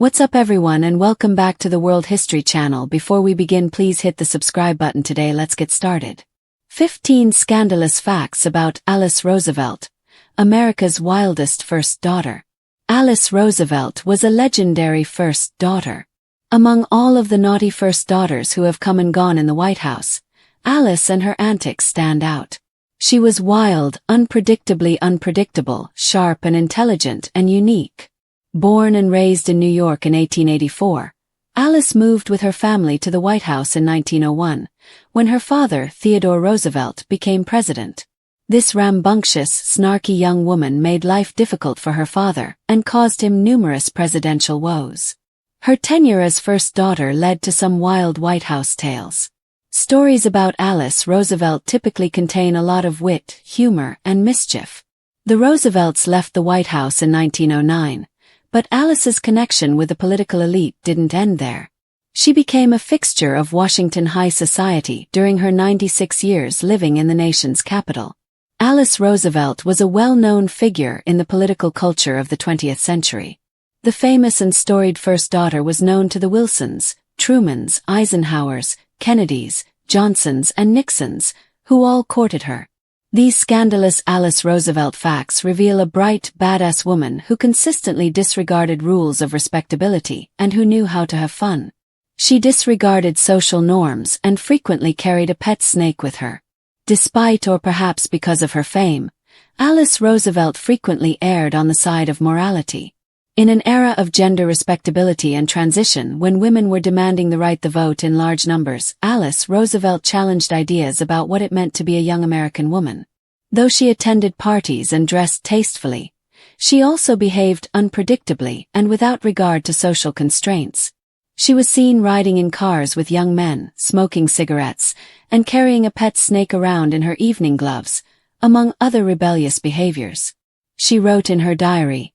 What's up everyone and welcome back to the World History channel. Before we begin, please hit the subscribe button today. Let's get started. 15 Scandalous Facts about Alice Roosevelt, America's wildest first daughter. Alice Roosevelt was a legendary first daughter. Among all of the naughty first daughters who have come and gone in the White House, Alice and her antics stand out. She was wild, unpredictably unpredictable, sharp and intelligent and unique. Born and raised in New York in 1884, Alice moved with her family to the White House in 1901, when her father, Theodore Roosevelt, became president. This rambunctious, snarky young woman made life difficult for her father and caused him numerous presidential woes. Her tenure as first daughter led to some wild White House tales. Stories about Alice Roosevelt typically contain a lot of wit, humor, and mischief. The Roosevelts left the White House in 1909. But Alice's connection with the political elite didn't end there. She became a fixture of Washington high society during her 96 years living in the nation's capital. Alice Roosevelt was a well-known figure in the political culture of the 20th century. The famous and storied first daughter was known to the Wilsons, Trumans, Eisenhowers, Kennedys, Johnsons, and Nixons, who all courted her. These scandalous Alice Roosevelt facts reveal a bright, badass woman who consistently disregarded rules of respectability and who knew how to have fun. She disregarded social norms and frequently carried a pet snake with her. Despite or perhaps because of her fame, Alice Roosevelt frequently erred on the side of morality. In an era of gender respectability and transition when women were demanding the right to vote in large numbers, Alice Roosevelt challenged ideas about what it meant to be a young American woman. Though she attended parties and dressed tastefully, she also behaved unpredictably and without regard to social constraints. She was seen riding in cars with young men, smoking cigarettes, and carrying a pet snake around in her evening gloves, among other rebellious behaviors. She wrote in her diary,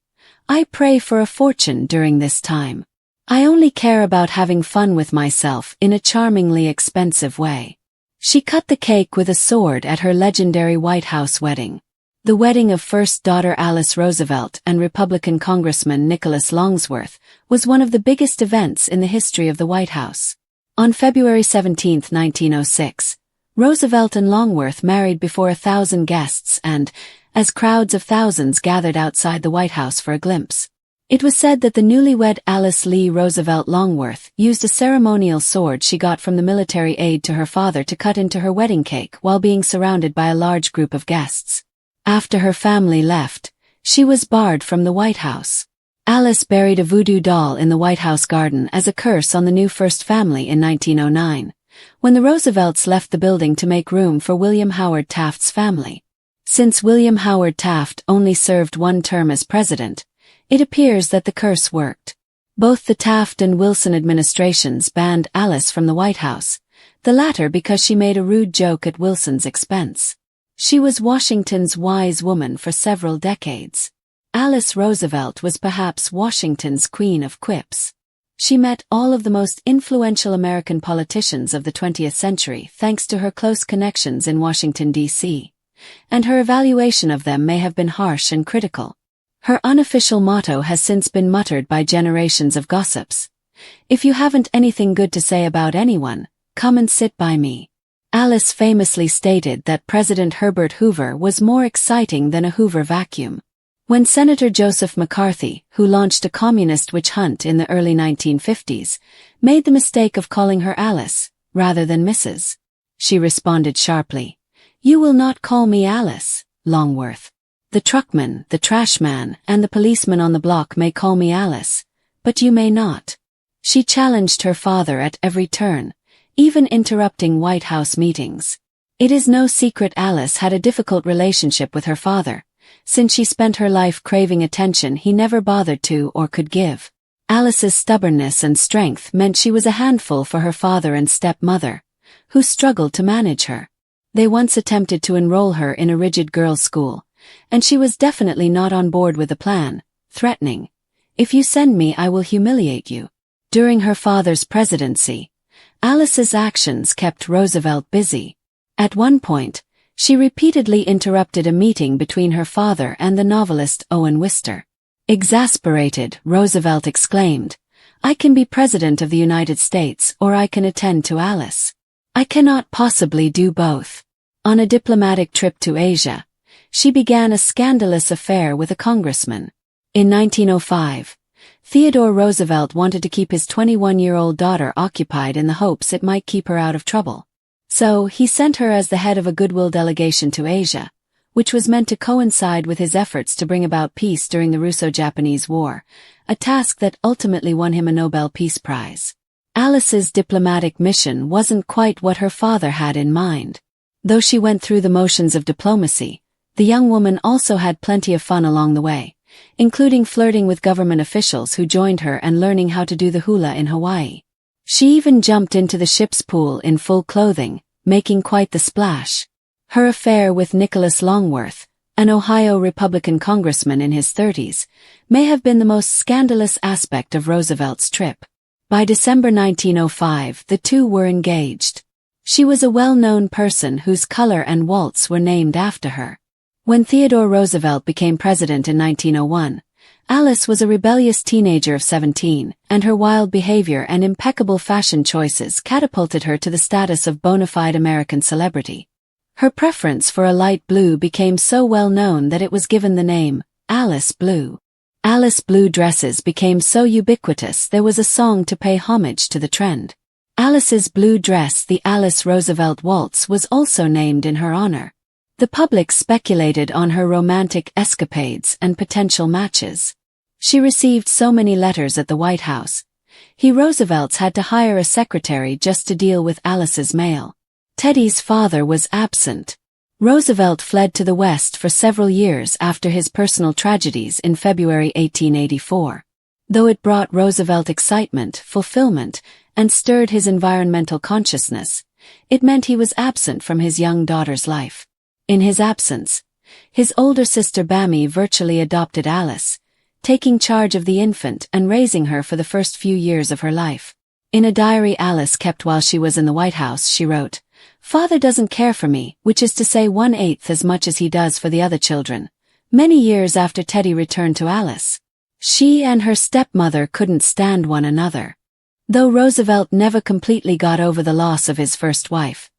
"I pray for a fortune during this time. I only care about having fun with myself in a charmingly expensive way." She cut the cake with a sword at her legendary White House wedding. The wedding of first daughter Alice Roosevelt and Republican Congressman Nicholas Longsworth was one of the biggest events in the history of the White House. On February 17, 1906, Roosevelt and Longworth married before 1,000 guests and, as crowds of thousands gathered outside the White House for a glimpse. It was said that the newlywed Alice Lee Roosevelt Longworth used a ceremonial sword she got from the military aide to her father to cut into her wedding cake while being surrounded by a large group of guests. After her family left, she was barred from the White House. Alice buried a voodoo doll in the White House garden as a curse on the new first family in 1909, when the Roosevelts left the building to make room for William Howard Taft's family. Since William Howard Taft only served one term as president, it appears that the curse worked. Both the Taft and Wilson administrations banned Alice from the White House, the latter because she made a rude joke at Wilson's expense. She was Washington's wise woman for several decades. Alice Roosevelt was perhaps Washington's queen of quips. She met all of the most influential American politicians of the 20th century thanks to her close connections in Washington, D.C., and her evaluation of them may have been harsh and critical. Her unofficial motto has since been muttered by generations of gossips. "If you haven't anything good to say about anyone, come and sit by me." Alice famously stated that President Herbert Hoover was more exciting than a Hoover vacuum. When Senator Joseph McCarthy, who launched a communist witch hunt in the early 1950s, made the mistake of calling her Alice, rather than Mrs., she responded sharply, "You will not call me Alice, Longworth. The truckman, the trashman, and the policeman on the block may call me Alice, but you may not." She challenged her father at every turn, even interrupting White House meetings. It is no secret Alice had a difficult relationship with her father, since she spent her life craving attention he never bothered to or could give. Alice's stubbornness and strength meant she was a handful for her father and stepmother, who struggled to manage her. They once attempted to enroll her in a rigid girls' school, and she was definitely not on board with the plan, threatening, "If you send me, I will humiliate you." During her father's presidency, Alice's actions kept Roosevelt busy. At one point, she repeatedly interrupted a meeting between her father and the novelist Owen Wister. Exasperated, Roosevelt exclaimed, I can be President of the United States or I can attend to Alice. I cannot possibly do both. On a diplomatic trip to Asia, she began a scandalous affair with a congressman. In 1905, Theodore Roosevelt wanted to keep his 21-year-old daughter occupied in the hopes it might keep her out of trouble. So he sent her as the head of a goodwill delegation to Asia, which was meant to coincide with his efforts to bring about peace during the Russo-Japanese War, a task that ultimately won him a Nobel Peace Prize. Alice's diplomatic mission wasn't quite what her father had in mind. Though she went through the motions of diplomacy, the young woman also had plenty of fun along the way, including flirting with government officials who joined her and learning how to do the hula in Hawaii. She even jumped into the ship's pool in full clothing, making quite the splash. Her affair with Nicholas Longworth, an Ohio Republican congressman in his 30s, may have been the most scandalous aspect of Roosevelt's trip. By December 1905, the two were engaged. She was a well-known person whose color and waltz were named after her. When Theodore Roosevelt became president in 1901, Alice was a rebellious teenager of 17, and her wild behavior and impeccable fashion choices catapulted her to the status of bona fide American celebrity. Her preference for a light blue became so well known that it was given the name, Alice Blue. Alice Blue dresses became so ubiquitous there was a song to pay homage to the trend. Alice's blue dress, the Alice Roosevelt Waltz, was also named in her honor. The public speculated on her romantic escapades and potential matches. She received so many letters at the White House. Roosevelt's had to hire a secretary just to deal with Alice's mail. Teddy's father was absent. Roosevelt fled to the West for several years after his personal tragedies in February 1884. Though it brought Roosevelt excitement, fulfillment, and stirred his environmental consciousness, it meant he was absent from his young daughter's life. In his absence, his older sister Bammy virtually adopted Alice, taking charge of the infant and raising her for the first few years of her life. In a diary Alice kept while she was in the White House, she wrote, "Father doesn't care for me, which is to say 1/8 as much as he does for the other children." Many years after Teddy returned to Alice, she and her stepmother couldn't stand one another. Though Roosevelt never completely got over the loss of his first wife,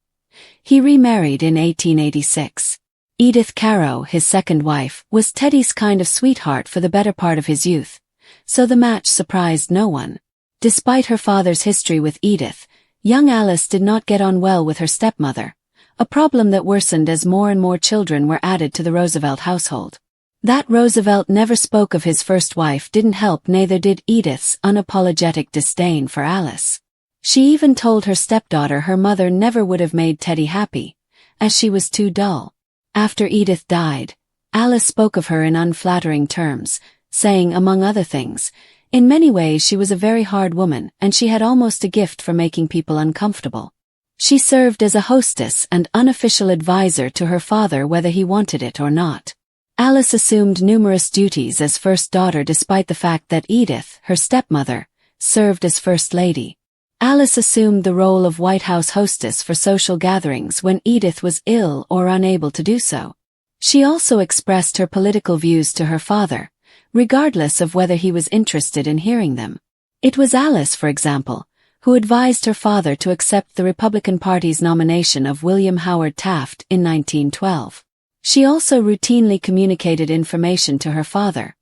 he remarried in 1886. Edith Caro, his second wife, was Teddy's kind of sweetheart for the better part of his youth, so the match surprised no one. Despite her father's history with Edith, young Alice did not get on well with her stepmother, a problem that worsened as more and more children were added to the Roosevelt household. That Roosevelt never spoke of his first wife didn't help, neither did Edith's unapologetic disdain for Alice. She even told her stepdaughter her mother never would have made Teddy happy, as she was too dull. After Edith died, Alice spoke of her in unflattering terms, saying, among other things, in many ways she was a very hard woman and she had almost a gift for making people uncomfortable. She served as a hostess and unofficial advisor to her father whether he wanted it or not. Alice assumed numerous duties as first daughter despite the fact that Edith, her stepmother, served as first lady. Alice assumed the role of White House hostess for social gatherings when Edith was ill or unable to do so. She also expressed her political views to her father, regardless of whether he was interested in hearing them. It was Alice, for example, who advised her father to accept the Republican Party's nomination of William Howard Taft in 1912. She also routinely communicated information to her father,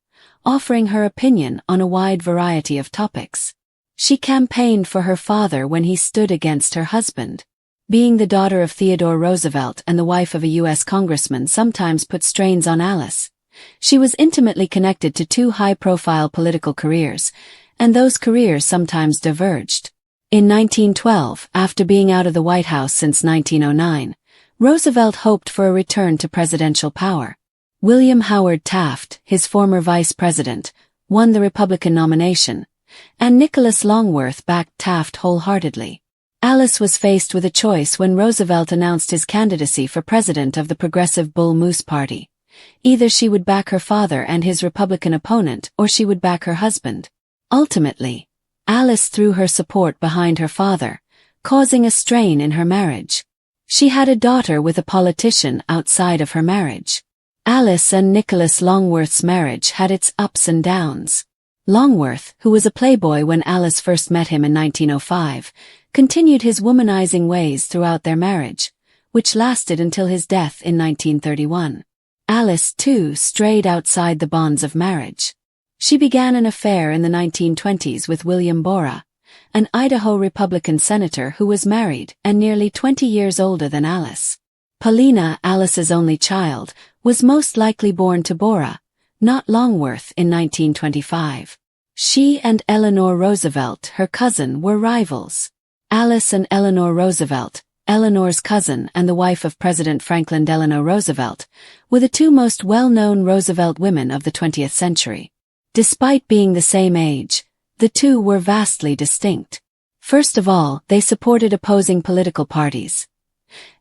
offering her opinion on a wide variety of topics. She campaigned for her father when he stood against her husband. Being the daughter of Theodore Roosevelt and the wife of a U.S. congressman sometimes put strains on Alice. She was intimately connected to two high-profile political careers, and those careers sometimes diverged. In 1912, after being out of the White House since 1909, Roosevelt hoped for a return to presidential power. William Howard Taft, his former vice president, won the Republican nomination, and Nicholas Longworth backed Taft wholeheartedly. Alice was faced with a choice when Roosevelt announced his candidacy for president of the Progressive Bull Moose Party. Either she would back her father and his Republican opponent or she would back her husband. Ultimately, Alice threw her support behind her father, causing a strain in her marriage. She had a daughter with a politician outside of her marriage. Alice and Nicholas Longworth's marriage had its ups and downs. Longworth, who was a playboy when Alice first met him in 1905, continued his womanizing ways throughout their marriage, which lasted until his death in 1931. Alice, too, strayed outside the bonds of marriage. She began an affair in the 1920s with William Borah, an Idaho Republican senator who was married and nearly 20 years older than Alice. Paulina, Alice's only child, was most likely born to Borah, not Longworth, in 1925. She and Eleanor Roosevelt, her cousin, were rivals. Alice and Eleanor Roosevelt, Eleanor's cousin and the wife of President Franklin Delano Roosevelt, were the two most well-known Roosevelt women of the 20th century. Despite being the same age, the two were vastly distinct. First of all, they supported opposing political parties.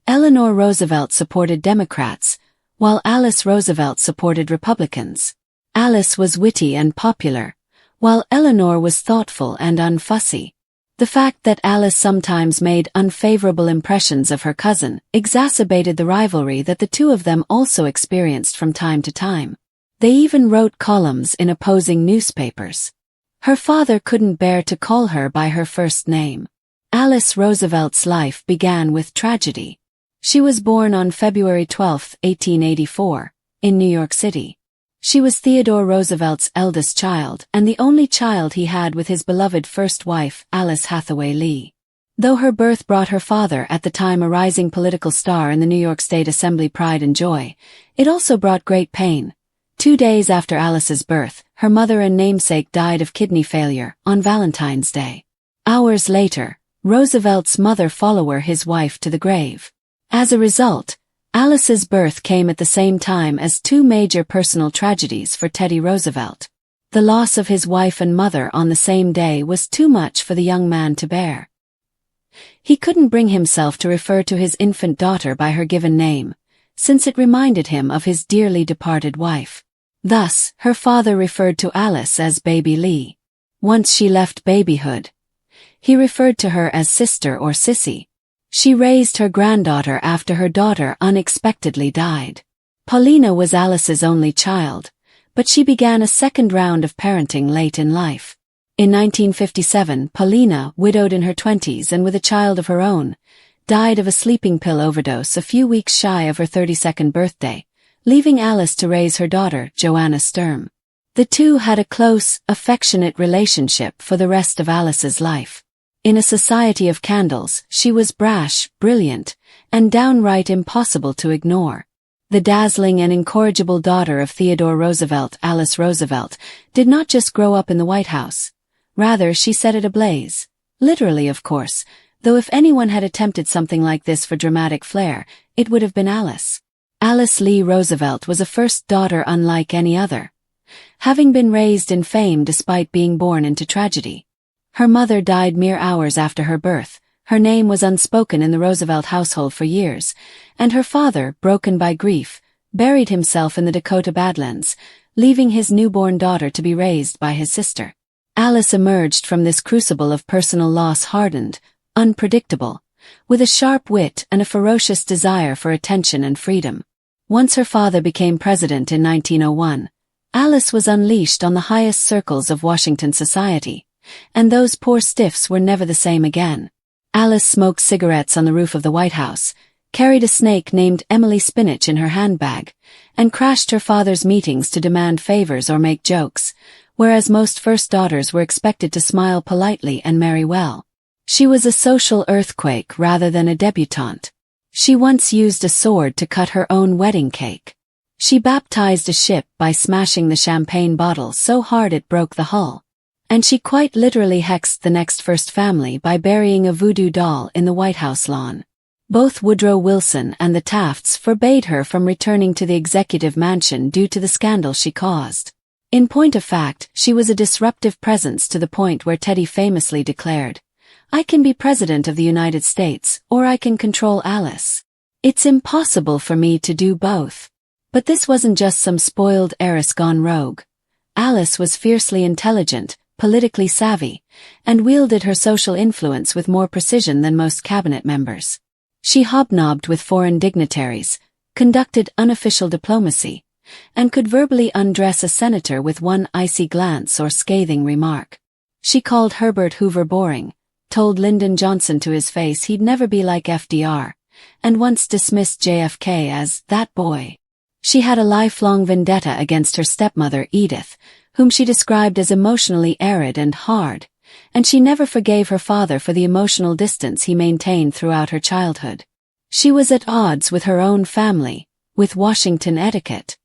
Eleanor Roosevelt supported Democrats, while Alice Roosevelt supported Republicans. Alice was witty and popular, while Eleanor was thoughtful and unfussy. The fact that Alice sometimes made unfavorable impressions of her cousin exacerbated the rivalry that the two of them also experienced from time to time. They even wrote columns in opposing newspapers. Her father couldn't bear to call her by her first name. Alice Roosevelt's life began with tragedy. She was born on February 12, 1884, in New York City. She was Theodore Roosevelt's eldest child and the only child he had with his beloved first wife, Alice Hathaway Lee. Though her birth brought her father at the time a rising political star in the New York State Assembly pride and joy, it also brought great pain. 2 days after Alice's birth, her mother and namesake died of kidney failure on Valentine's Day. Hours later, Roosevelt's mother followed his wife to the grave. As a result, Alice's birth came at the same time as two major personal tragedies for Teddy Roosevelt. The loss of his wife and mother on the same day was too much for the young man to bear. He couldn't bring himself to refer to his infant daughter by her given name, since it reminded him of his dearly departed wife. Thus, her father referred to Alice as Baby Lee. Once she left babyhood, he referred to her as sister or sissy. She raised her granddaughter after her daughter unexpectedly died. Paulina was Alice's only child, but she began a second round of parenting late in life. In 1957, Paulina, widowed in her 20s and with a child of her own, died of a sleeping pill overdose a few weeks shy of her 32nd birthday, leaving Alice to raise her daughter, Joanna Sturm. The two had a close, affectionate relationship for the rest of Alice's life. In a society of candles, she was brash, brilliant, and downright impossible to ignore. The dazzling and incorrigible daughter of Theodore Roosevelt, Alice Roosevelt, did not just grow up in the White House. Rather, she set it ablaze. Literally, of course, though if anyone had attempted something like this for dramatic flair, it would have been Alice. Alice Lee Roosevelt was a first daughter unlike any other, having been raised in fame despite being born into tragedy. Her mother died mere hours after her birth, her name was unspoken in the Roosevelt household for years, and her father, broken by grief, buried himself in the Dakota Badlands, leaving his newborn daughter to be raised by his sister. Alice emerged from this crucible of personal loss hardened, unpredictable, with a sharp wit and a ferocious desire for attention and freedom. Once her father became president in 1901, Alice was unleashed on the highest circles of Washington society, and those poor stiffs were never the same again. Alice smoked cigarettes on the roof of the White House, carried a snake named Emily Spinach in her handbag, and crashed her father's meetings to demand favors or make jokes, whereas most first daughters were expected to smile politely and marry well. She was a social earthquake rather than a debutante. She once used a sword to cut her own wedding cake. She baptized a ship by smashing the champagne bottle so hard it broke the hull. And she quite literally hexed the next first family by burying a voodoo doll in the White House lawn. Both Woodrow Wilson and the Tafts forbade her from returning to the executive mansion due to the scandal she caused. In point of fact, she was a disruptive presence to the point where Teddy famously declared, "I can be president of the United States, or I can control Alice. It's impossible for me to do both." But this wasn't just some spoiled heiress gone rogue. Alice was fiercely intelligent, politically savvy, and wielded her social influence with more precision than most cabinet members. She hobnobbed with foreign dignitaries, conducted unofficial diplomacy, and could verbally undress a senator with one icy glance or scathing remark. She called Herbert Hoover boring, told Lyndon Johnson to his face he'd never be like FDR, and once dismissed JFK as that boy. She had a lifelong vendetta against her stepmother Edith, whom she described as emotionally arid and hard, and she never forgave her father for the emotional distance he maintained throughout her childhood. She was at odds with her own family, with Washington etiquette,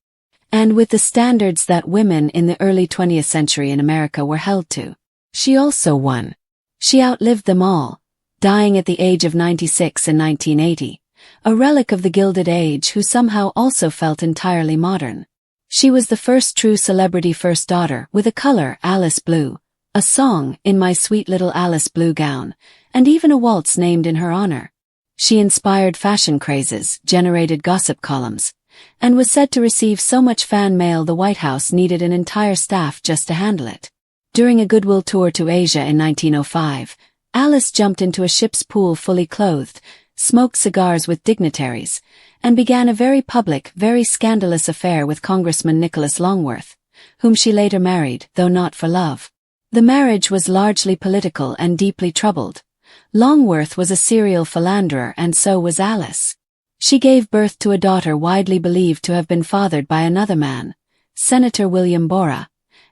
and with the standards that women in the early 20th century in America were held to. She also won. She outlived them all, dying at the age of 96 in 1980, a relic of the Gilded Age who somehow also felt entirely modern. She was the first true celebrity first daughter with a color, Alice Blue, a song, In My Sweet Little Alice Blue Gown, and even a waltz named in her honor. She inspired fashion crazes, generated gossip columns, and was said to receive so much fan mail the White House needed an entire staff just to handle it. During a goodwill tour to Asia in 1905, Alice jumped into a ship's pool fully clothed, smoked cigars with dignitaries, and began a very public, very scandalous affair with Congressman Nicholas Longworth, whom she later married, though not for love. The marriage was largely political and deeply troubled. Longworth was a serial philanderer and so was Alice. She gave birth to a daughter widely believed to have been fathered by another man, Senator William Borah,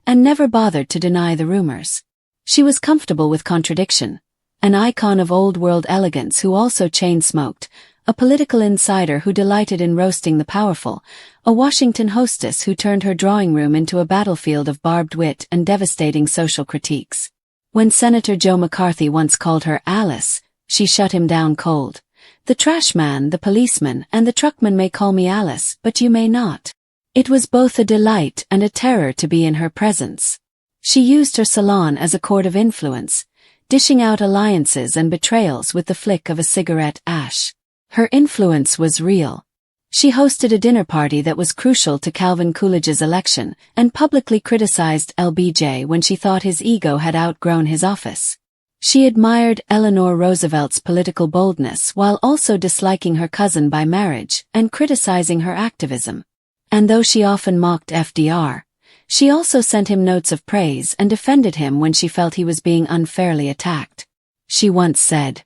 and never bothered to deny the rumors. She was comfortable with contradiction, an icon of old-world elegance who also chain-smoked, a political insider who delighted in roasting the powerful, a Washington hostess who turned her drawing room into a battlefield of barbed wit and devastating social critiques. When Senator Joe McCarthy once called her Alice, she shut him down cold. The trash man, the policeman, and the truckman may call me Alice, but you may not. It was both a delight and a terror to be in her presence. She used her salon as a court of influence, dishing out alliances and betrayals with the flick of a cigarette ash. Her influence was real. She hosted a dinner party that was crucial to Calvin Coolidge's election and publicly criticized LBJ when she thought his ego had outgrown his office. She admired Eleanor Roosevelt's political boldness while also disliking her cousin by marriage and criticizing her activism. And though she often mocked FDR, she also sent him notes of praise and defended him when she felt he was being unfairly attacked. She once said,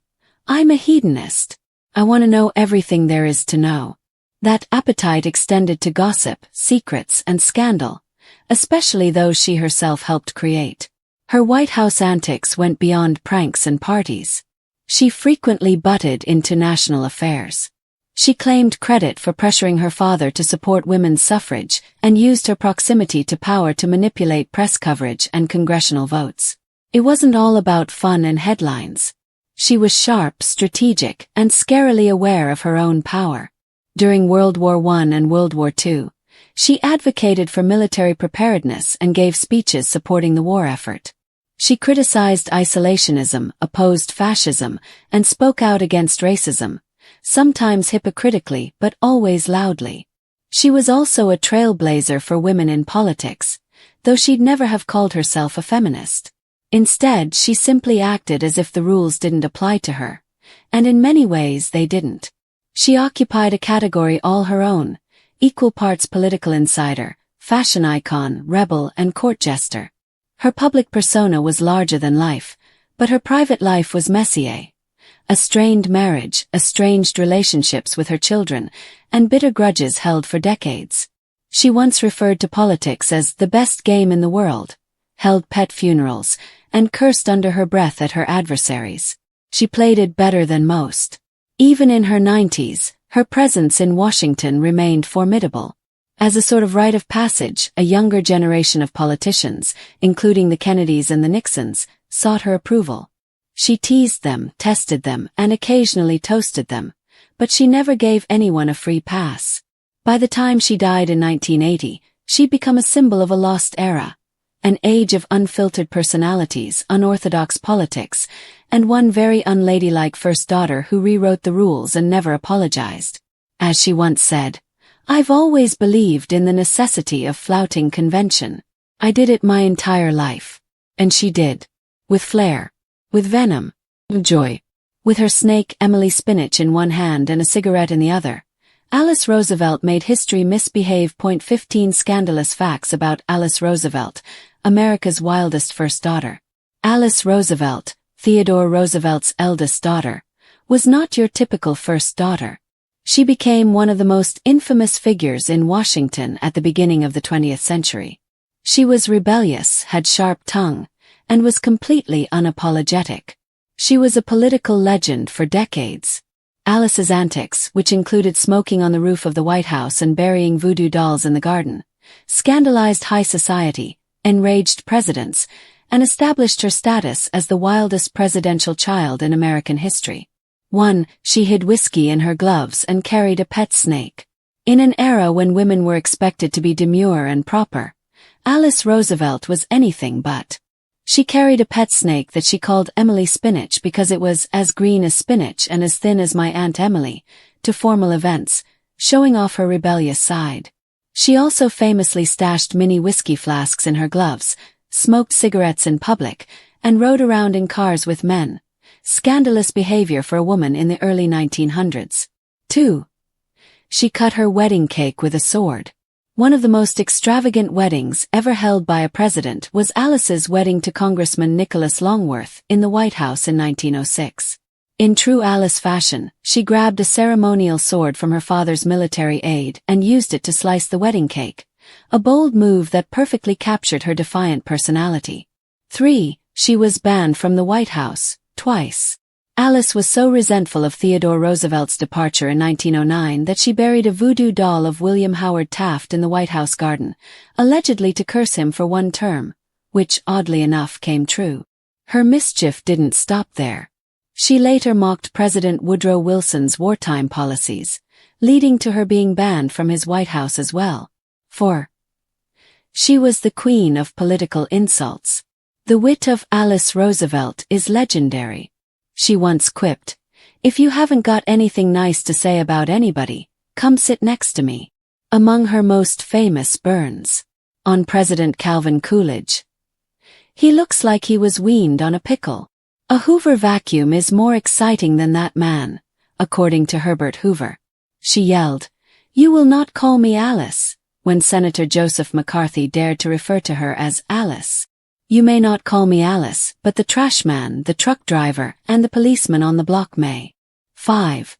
"I'm a hedonist. I want to know everything there is to know." That appetite extended to gossip, secrets, and scandal, especially those she herself helped create. Her White House antics went beyond pranks and parties. She frequently butted into national affairs. She claimed credit for pressuring her father to support women's suffrage and used her proximity to power to manipulate press coverage and congressional votes. It wasn't all about fun and headlines. She was sharp, strategic, and scarily aware of her own power. During World War I and World War II, she advocated for military preparedness and gave speeches supporting the war effort. She criticized isolationism, opposed fascism, and spoke out against racism, sometimes hypocritically but always loudly. She was also a trailblazer for women in politics, though she'd never have called herself a feminist. Instead, she simply acted as if the rules didn't apply to her, and in many ways they didn't. She occupied a category all her own, equal parts political insider, fashion icon, rebel, and court jester. Her public persona was larger than life, but her private life was messier. A strained marriage, estranged relationships with her children, and bitter grudges held for decades. She once referred to politics as the best game in the world, held pet funerals, and cursed under her breath at her adversaries. She played it better than most. Even in her 90s, her presence in Washington remained formidable. As a sort of rite of passage, a younger generation of politicians, including the Kennedys and the Nixons, sought her approval. She teased them, tested them, and occasionally toasted them, but she never gave anyone a free pass. By the time she died in 1980, she'd become a symbol of a lost era, an age of unfiltered personalities, unorthodox politics, and one very unladylike first daughter who rewrote the rules and never apologized. As she once said, "I've always believed in the necessity of flouting convention. I did it my entire life." And she did. With flair. With venom. With joy. With her snake Emily Spinach in one hand and a cigarette in the other, Alice Roosevelt made history misbehave. 15 Scandalous facts about Alice Roosevelt, America's wildest first daughter. Alice Roosevelt, Theodore Roosevelt's eldest daughter, was not your typical first daughter. She became one of the most infamous figures in Washington at the beginning of the 20th century. She was rebellious, had sharp tongue, and was completely unapologetic. She was a political legend for decades. Alice's antics, which included smoking on the roof of the White House and burying voodoo dolls in the garden, scandalized high society, enraged presidents, and established her status as the wildest presidential child in American history. 1. She hid whiskey in her gloves and carried a pet snake. In an era when women were expected to be demure and proper, Alice Roosevelt was anything but. She carried a pet snake that she called Emily Spinach because it was as green as spinach and as thin as my Aunt Emily, to formal events, showing off her rebellious side. She also famously stashed mini whiskey flasks in her gloves, smoked cigarettes in public, and rode around in cars with men. Scandalous behavior for a woman in the early 1900s. 2. She cut her wedding cake with a sword. One of the most extravagant weddings ever held by a president was Alice's wedding to Congressman Nicholas Longworth in the White House in 1906. In true Alice fashion, she grabbed a ceremonial sword from her father's military aide and used it to slice the wedding cake, a bold move that perfectly captured her defiant personality. 3. She was banned from the White House, twice. Alice was so resentful of Theodore Roosevelt's departure in 1909 that she buried a voodoo doll of William Howard Taft in the White House garden, allegedly to curse him for one term, which oddly enough came true. Her mischief didn't stop there. She later mocked President Woodrow Wilson's wartime policies, leading to her being banned from his White House as well. 4. She was the queen of political insults. The wit of Alice Roosevelt is legendary. She once quipped, "If you haven't got anything nice to say about anybody, come sit next to me." Among her most famous burns, on President Calvin Coolidge. "He looks like he was weaned on a pickle. A Hoover vacuum is more exciting than that man," according to Herbert Hoover. She yelled, "You will not call me Alice," when Senator Joseph McCarthy dared to refer to her as Alice. "You may not call me Alice, but the trash man, the truck driver, and the policeman on the block may." 5.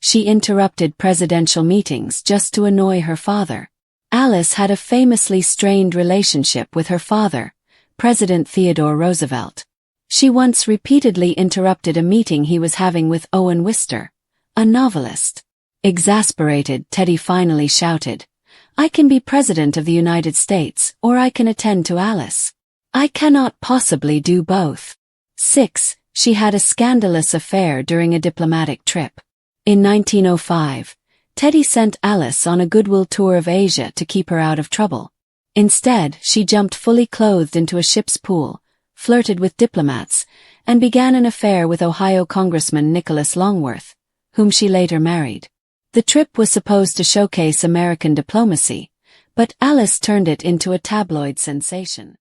She interrupted presidential meetings just to annoy her father. Alice had a famously strained relationship with her father, President Theodore Roosevelt. She once repeatedly interrupted a meeting he was having with Owen Wister, a novelist. Exasperated, Teddy finally shouted, "I can be President of the United States, or I can attend to Alice. I cannot possibly do both." 6. She had a scandalous affair during a diplomatic trip. In 1905, Teddy sent Alice on a goodwill tour of Asia to keep her out of trouble. Instead, she jumped fully clothed into a ship's pool, flirted with diplomats, and began an affair with Ohio Congressman Nicholas Longworth, whom she later married. The trip was supposed to showcase American diplomacy, but Alice turned it into a tabloid sensation.